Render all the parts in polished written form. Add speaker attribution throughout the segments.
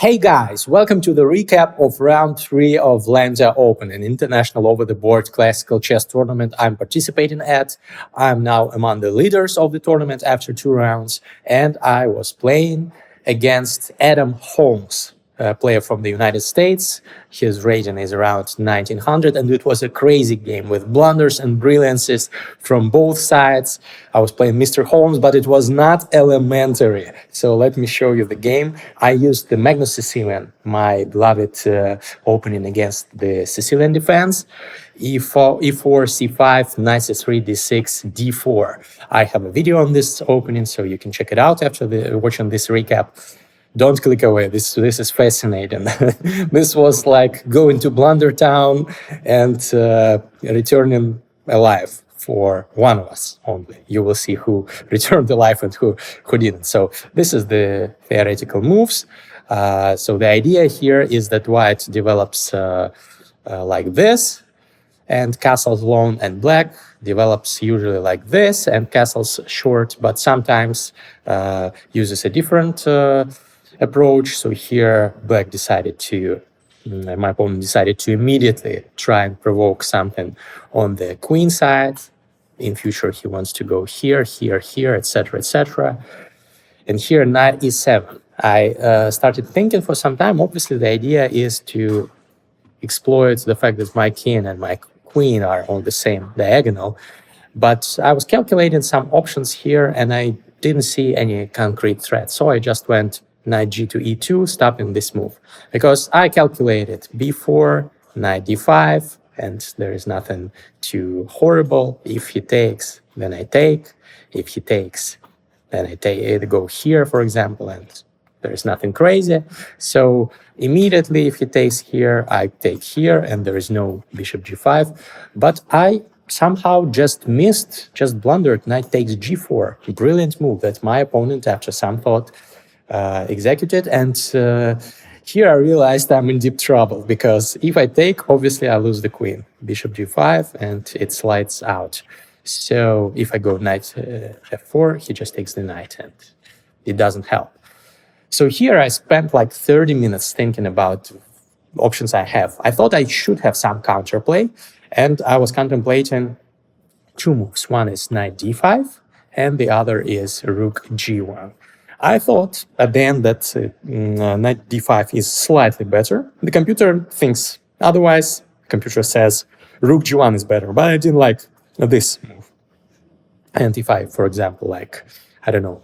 Speaker 1: Hey guys, welcome to the recap of round 3 of Lanta Open, an international over-the-board classical chess tournament I'm participating at. I'm now among the leaders of the tournament after 2 rounds, and I was playing against Adam Holmes, a player from the United States. His rating is around 1900, and it was a crazy game with blunders and brilliances from both sides. I was playing Mr. Holmes, but it was not elementary. So let me show you the game. I used the Magnus Sicilian, my beloved opening against the Sicilian defense. E4, C5, knight C3, D6, D4. I have a video on this opening, so you can check it out after watching this recap. Don't click away. This is fascinating. This was like going to Blunder town and returning alive for one of us only. You will see who returned alive and who didn't. So this is the theoretical moves. So the idea here is that white develops like this, and castles long and black develops usually like this, and castles short, but sometimes uses a different approach. So here black decided to, my opponent decided to immediately try and provoke something on the queen side. In future he wants to go here, here, here, etc., etc. And here knight e7. I started thinking for some time. Obviously the idea is to exploit the fact that my king and my queen are on the same diagonal, but I was calculating some options here and I didn't see any concrete threat. So I just went knight g to e2, stopping this move, because I calculated b4, knight d5, and there is nothing too horrible. If he takes, then I take. If he takes, then I go here, for example, and there is nothing crazy. So immediately, if he takes here, I take here, and there is no bishop g5. But I somehow just blundered knight takes g4. Brilliant move that my opponent, after some thought, executed. And here I realized I'm in deep trouble, because if I take, obviously I lose the queen. Bishop g5, and it slides out. So if I go knight f4, he just takes the knight, and it doesn't help. So here I spent like 30 minutes thinking about options I have. I thought I should have some counterplay, and I was contemplating 2 moves. One is knight d5, and the other is rook g1. I thought at the end that knight d5 is slightly better. The computer thinks otherwise. The computer says rook g1 is better, but I didn't like this move. And if I, for example, like, I don't know,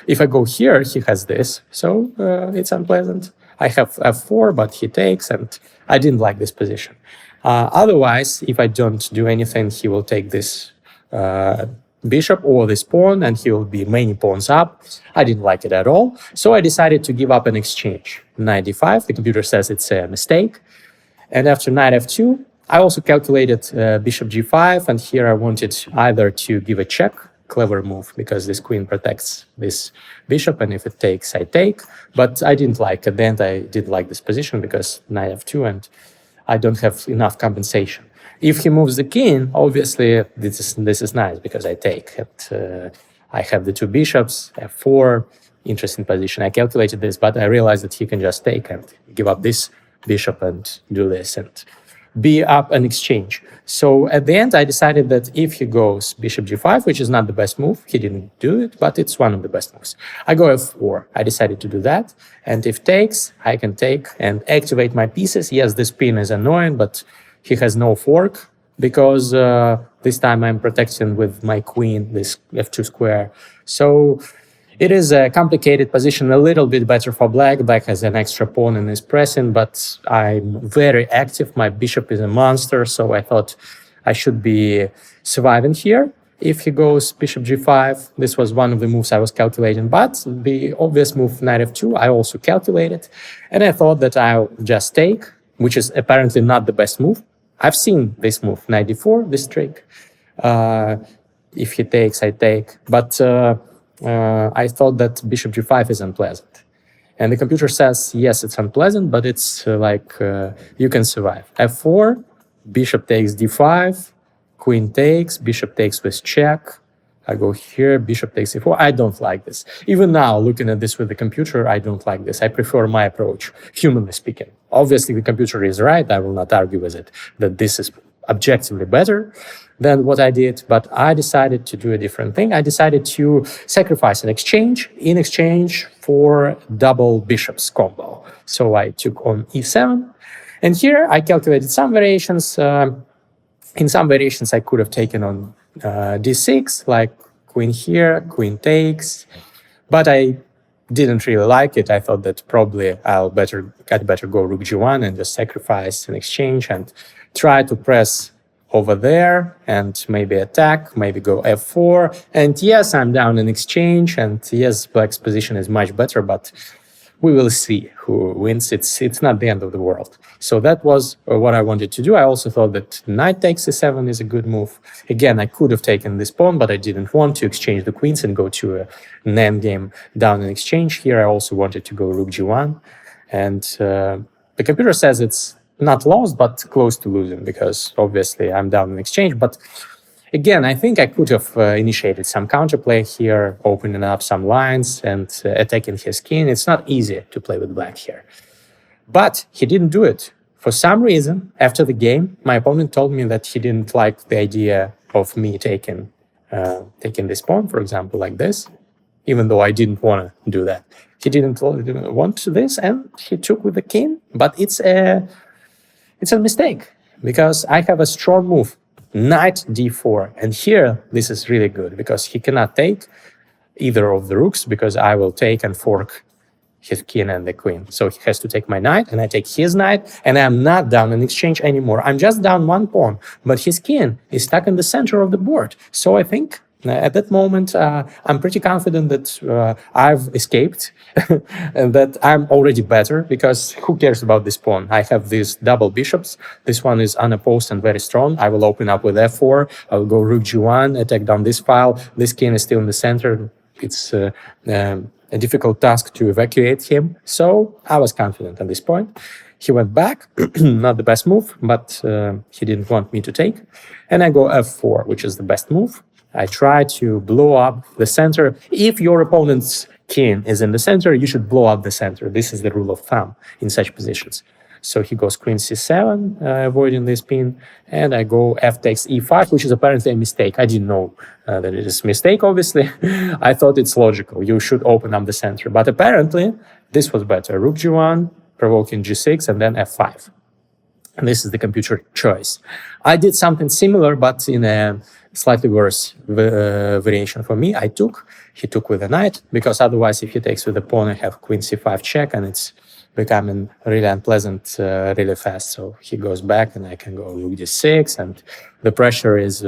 Speaker 1: if I go here, he has this, so it's unpleasant. I have f4, but he takes, and I didn't like this position. Otherwise, if I don't do anything, he will take this bishop or this pawn, and he will be many pawns up. I didn't like it at all, so I decided to give up an exchange. Knight d5, the computer says it's a mistake. And after knight f2, I also calculated bishop g5, and here I wanted either to give a check, clever move, because this queen protects this bishop, and if it takes, I take. But I didn't like, at the end, I didn't like this position, because knight f2, and I don't have enough compensation. If he moves the king, obviously this is nice, because I take. And, I have the 2 bishops, f4, interesting position. I calculated this, but I realized that he can just take and give up this bishop and do this and be up an exchange. So at the end, I decided that if he goes bishop g5, which is not the best move, he didn't do it, but it's one of the best moves. I go f4. I decided to do that. And if takes, I can take and activate my pieces. Yes, this pin is annoying, but he has no fork, because this time I'm protecting with my queen, this f2 square. So it is a complicated position, a little bit better for black. Black has an extra pawn and is pressing, but I'm very active. My bishop is a monster, so I thought I should be surviving here. If he goes bishop g5, this was one of the moves I was calculating, but the obvious move, knight f2, I also calculated. And I thought that I'll just take, which is apparently not the best move. I've seen this move, knight d4, this trick. If he takes, I take. But I thought that bishop g5 is unpleasant. And the computer says, yes, it's unpleasant, but it's you can survive. f4, bishop takes d5, queen takes, bishop takes with check, I go here, bishop takes e4. I don't like this. Even now, looking at this with the computer, I don't like this. I prefer my approach, humanly speaking. Obviously, the computer is right. I will not argue with it, that this is objectively better than what I did. But I decided to do a different thing. I decided to sacrifice an exchange in exchange for double bishops combo. So I took on e7. And here I calculated some variations. In some variations, I could have taken on d6, like queen here, queen takes, but I didn't really like it. I thought that probably I'd better go rook g1 and just sacrifice an exchange and try to press over there and maybe attack, maybe go f4. And yes, I'm down in exchange, and yes, black's position is much better, but we will see who wins. It's not the end of the world. So that was what I wanted to do. I also thought that knight takes e7 is a good move. Again, I could have taken this pawn, but I didn't want to exchange the queens and go to an endgame down in exchange. Here I also wanted to go rook g1. And the computer says it's not lost, but close to losing, because obviously I'm down in exchange. But again, I think I could have initiated some counterplay here, opening up some lines and attacking his king. It's not easy to play with black here. But he didn't do it. For some reason, after the game, my opponent told me that he didn't like the idea of me taking this pawn, for example, like this, even though I didn't want to do that. He didn't want this, and he took with the king. But it's a mistake, because I have a strong move. Knight d4, and here this is really good because he cannot take either of the rooks, because I will take and fork his king and the queen. So he has to take my knight, and I take his knight, and I'm not down in exchange anymore. I'm just down one pawn, but his king is stuck in the center of the board. So I think at that moment, I'm pretty confident that I've escaped and that I'm already better, because who cares about this pawn? I have these double bishops. This one is unopposed and very strong. I will open up with f4. I will go rook g1, attack down this file. This king is still in the center. It's a difficult task to evacuate him. So I was confident at this point. He went back, not the best move, but he didn't want me to take. And I go f4, which is the best move. I try to blow up the center. If your opponent's king is in the center, you should blow up the center. This is the rule of thumb in such positions. So he goes queen c7, avoiding this pin, and I go f takes e5, which is apparently a mistake. I didn't know that it is a mistake, obviously. I thought it's logical. You should open up the center. But apparently, this was better. Rook g1, provoking g6, and then f5. And this is the computer choice. I did something similar, but in a slightly worse variation for me. He took with a knight, because otherwise if he takes with the pawn, I have queen c5 check, and it's becoming really unpleasant really fast. So he goes back, and I can go rook d6, and the pressure is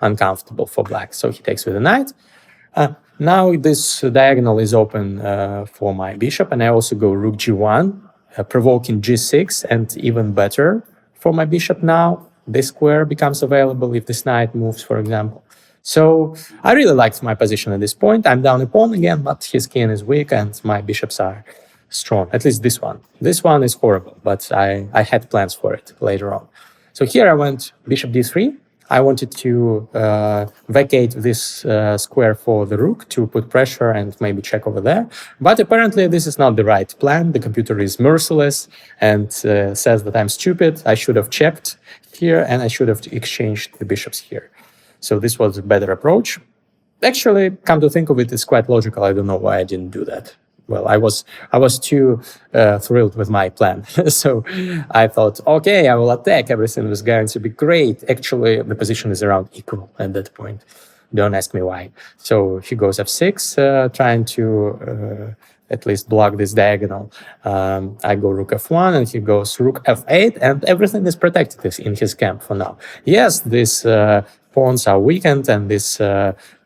Speaker 1: uncomfortable for black. So he takes with a knight. Now this diagonal is open for my bishop, and I also go rook g1, provoking g6, and even better for my bishop now. This square becomes available if this knight moves, for example. So I really liked my position at this point. I'm down a pawn again, but his king is weak and my bishops are strong. At least this one. This one is horrible, but I had plans for it later on. So here I went bishop d3. I wanted to vacate this square for the rook to put pressure and maybe check over there. But apparently this is not the right plan. The computer is merciless and says that I'm stupid. I should have checked here, and I should have exchanged the bishops here. So this was a better approach. Actually, come to think of it, it's quite logical. I don't know why I didn't do that. Well, I was too thrilled with my plan. So I thought, okay, I will attack. Everything was going to be great. Actually, the position is around equal at that point. Don't ask me why. So he goes f6, trying to at least block this diagonal. I go rook f1, and he goes rook f8, and everything is protected in his camp for now. Yes, these pawns are weakened, and this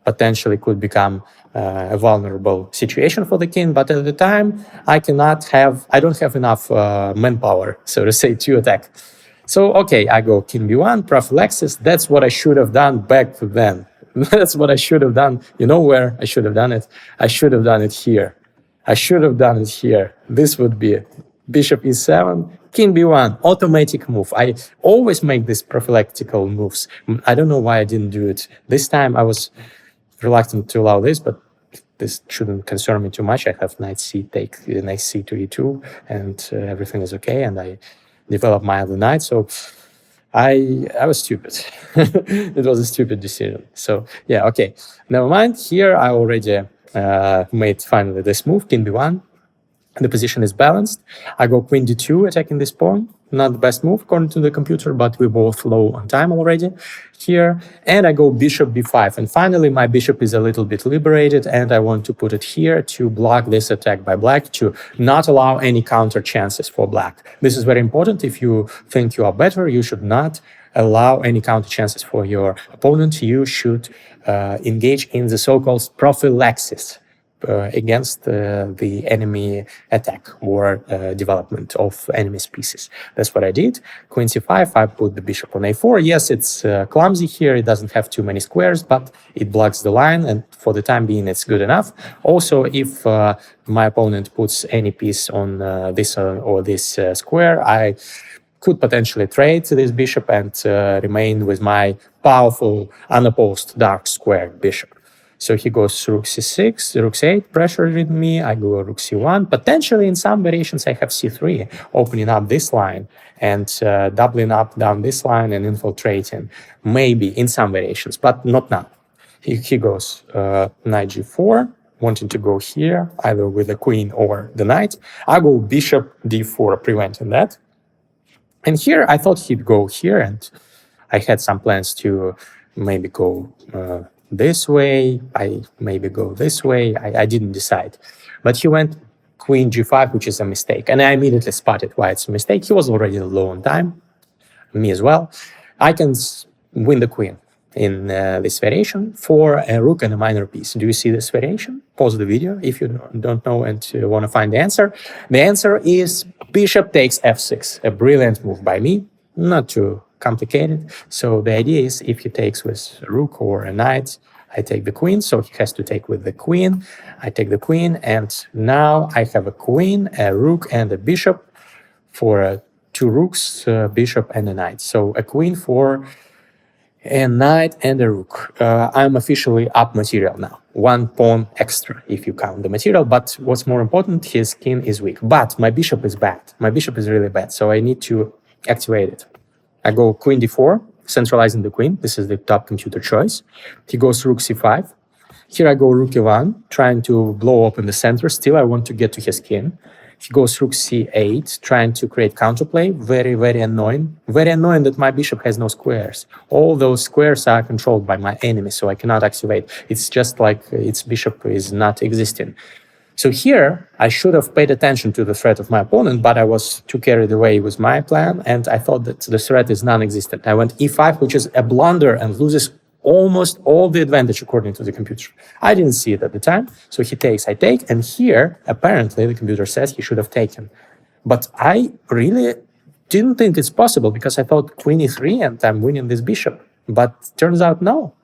Speaker 1: potentially could become a vulnerable situation for the king, but at the time I don't have enough manpower, so to say, to attack. So okay, I go king b1, prophylaxis. That's what I should have done back then. That's what I should have done. You know where I should have done it? I should have done it here. I should have done it here. This would be bishop e7, king b1, automatic move. I always make these prophylactical moves. I don't know why I didn't do it. This time I was reluctant to allow this, but this shouldn't concern me too much. I have knight c take knight c to e2, and everything is okay, and I develop my other knight. So I was stupid. It was a stupid decision. So yeah, okay, never mind. Here I already made finally this move, king b1. The position is balanced. I go queen d2, attacking this pawn. Not the best move according to the computer, but we're both low on time already here. And I go bishop b5. And finally, my bishop is a little bit liberated, and I want to put it here to block this attack by black, to not allow any counter chances for black. This is very important. If you think you are better, you should not allow any counter chances for your opponent. You should engage in the so-called prophylaxis against the enemy attack or development of enemy's pieces. That's what I did. Queen c5, I put the bishop on a4. Yes, it's clumsy here. It doesn't have too many squares, but it blocks the line, and for the time being, it's good enough. Also, if my opponent puts any piece on this or this square, I could potentially trade this bishop and remain with my powerful, unopposed, dark square bishop. So he goes rook c6, rook c8, pressuring me. I go rook c1. Potentially, in some variations, I have c3, opening up this line and doubling up down this line and infiltrating. Maybe in some variations, but not now. He goes knight g4, wanting to go here, either with the queen or the knight. I go bishop d4, preventing that. And here, I thought he'd go here, and I had some plans to maybe go this way, I maybe go this way. I didn't decide. But he went queen g5, which is a mistake. And I immediately spotted why it's a mistake. He was already low on time, me as well. I can win the queen in this variation for a rook and a minor piece. Do you see this variation? Pause the video if you don't know and want to find the answer. The answer is bishop takes f6, a brilliant move by me, not too complicated. So the idea is if he takes with a rook or a knight, I take the queen. So he has to take with the queen. I take the queen, and now I have a queen, a rook, and a bishop for two rooks, bishop, and a knight. So a queen for a knight and a rook. I'm officially up material now. One pawn extra if you count the material. But what's more important, his king is weak. But my bishop is bad. My bishop is really bad. So I need to activate it. I go queen d4, centralizing the queen. This is the top computer choice. He goes rook c5. Here I go rook e1, trying to blow open the center. Still, I want to get to his king. He goes rook c8, trying to create counterplay. Very, very annoying. Very annoying that my bishop has no squares. All those squares are controlled by my enemy, so I cannot activate. It's just like its bishop is not existing. So here, I should have paid attention to the threat of my opponent, but I was too carried away with my plan, and I thought that the threat is non-existent. I went e5, which is a blunder and loses almost all the advantage according to the computer. I didn't see it at the time, so he takes, I take, and here, apparently, the computer says he should have taken. But I really didn't think it's possible, because I thought queen e3 and I'm winning this bishop. But turns out no.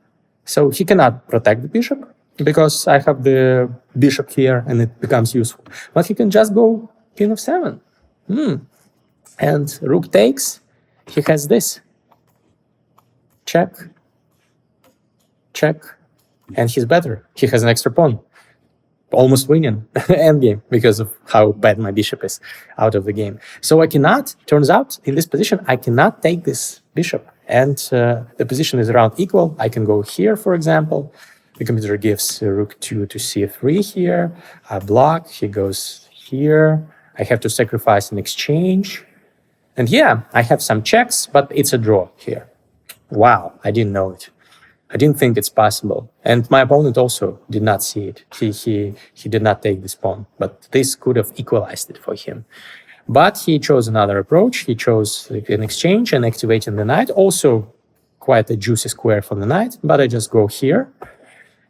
Speaker 1: So he cannot protect the bishop, because I have the bishop here and it becomes useful. But he can just go king of 7. And rook takes, he has this. Check. Check. And he's better. He has an extra pawn. Almost winning endgame because of how bad my bishop is out of the game. So I cannot, turns out, in this position, I cannot take this bishop. And the position is around equal. I can go here, for example. The computer gives rook 2 to c3 here. I block. He goes here. I have to sacrifice an exchange. And yeah, I have some checks, but it's a draw here. Wow, I didn't know it. I didn't think it's possible. And my opponent also did not see it. He did not take this pawn, but this could have equalized it for him. But he chose another approach. He chose an exchange and activating the knight. Also quite a juicy square for the knight, but I just go here.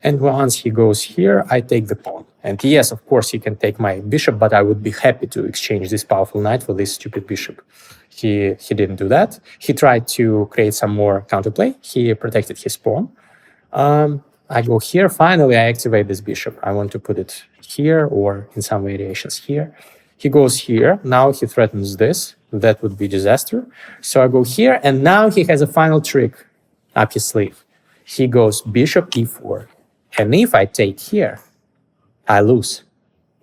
Speaker 1: And once he goes here, I take the pawn. And yes, of course, he can take my bishop, but I would be happy to exchange this powerful knight for this stupid bishop. He didn't do that. He tried to create some more counterplay. He protected his pawn. I go here. Finally, I activate this bishop. I want to put it here or in some variations here. He goes here. Now he threatens this. That would be disaster. So I go here, and now he has a final trick up his sleeve. He goes bishop e4. And if I take here, I lose,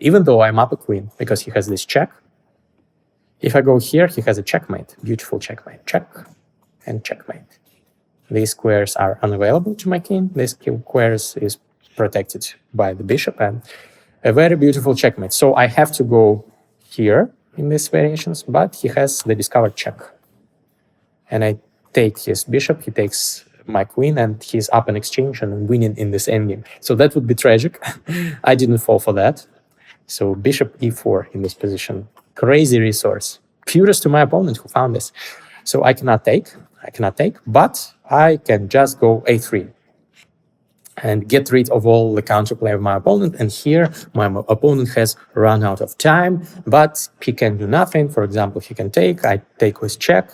Speaker 1: even though I'm up a queen, because he has this check. If I go here, he has a checkmate, beautiful checkmate, check and checkmate. These squares are unavailable to my king. This squares is protected by the bishop, and a very beautiful checkmate. So I have to go here in these variations, but he has the discovered check. And I take his bishop, he takes my queen, and he's up an exchange and winning in this endgame. So that would be tragic. I didn't fall for that. So bishop e4 in this position. Crazy resource. Kudos to my opponent who found this. So I cannot take, but I can just go a3 and get rid of all the counterplay of my opponent. And here my opponent has run out of time, but he can do nothing. For example, he can take, I take with check.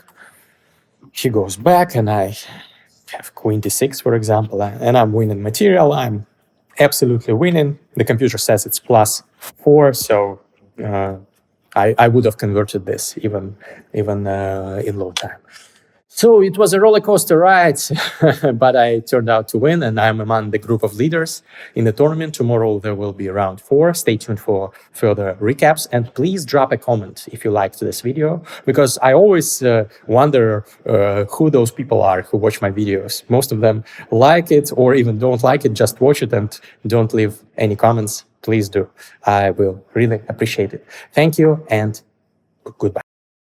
Speaker 1: He goes back and I have queen d6, for example, and I'm winning material. I'm absolutely winning. The computer says it's +4, so I would have converted this even in low time. So it was a roller coaster ride, but I turned out to win, and I'm among the group of leaders in the tournament. Tomorrow there will be round 4. Stay tuned for further recaps, and please drop a comment if you liked this video, because I always wonder who those people are who watch my videos. Most of them like it or even don't like it, just watch it and don't leave any comments. Please do. I will really appreciate it. Thank you and goodbye.